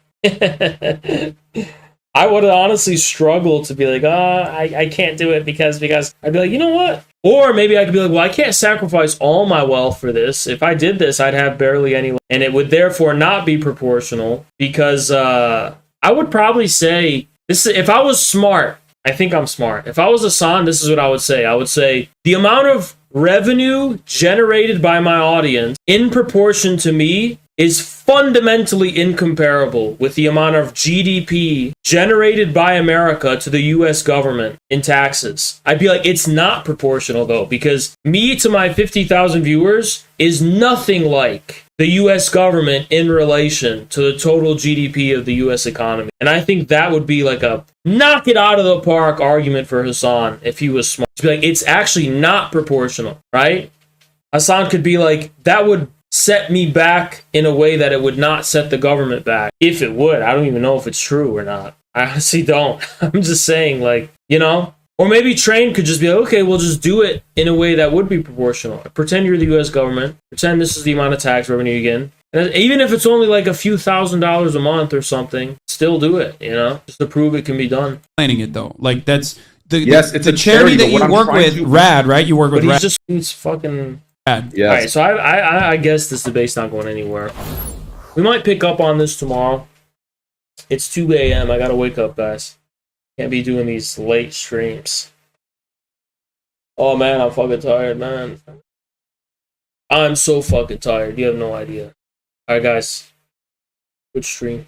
I would honestly struggle to be like, I can't do it because I'd be like, you know what? Or maybe I could be like, well, I can't sacrifice all my wealth for this. If I did this, I'd have barely any, and it would therefore not be proportional, because I would probably say, this. If I was smart, I think I'm smart. If I was Hassan, this is what I would say. I would say the amount of revenue generated by my audience in proportion to me is fundamentally incomparable with the amount of GDP generated by America to the US government in taxes. I'd be like, it's not proportional though, because me to my 50,000 viewers is nothing like the US government in relation to the total GDP of the US economy. And I think that would be like a knock it out of the park argument for Hassan if he was smart. To be like, it's actually not proportional, right? Hassan could be like, that would set me back in a way that it would not set the government back. If it would, I don't even know if it's true or not. I honestly don't. I'm just saying, like, you know? Or maybe Train could just be like, okay, we'll just do it in a way that would be proportional. Pretend you're the US government. Pretend this is the amount of tax revenue you get. And even if it's only like a few $1,000s a month or something, still do it, you know? Just to prove it can be done. Planning it, though. Like, that's... it's the a charity that you work with, Rad, right? You work with Rad. He's fucking... Rad. Yes. All right, so I guess this debate's not going anywhere. We might pick up on this tomorrow. It's 2 a.m. I gotta wake up, guys. Can't be doing these late streams. Oh, man, I'm fucking tired, man. I'm so fucking tired. You have no idea. All right, guys. Good stream.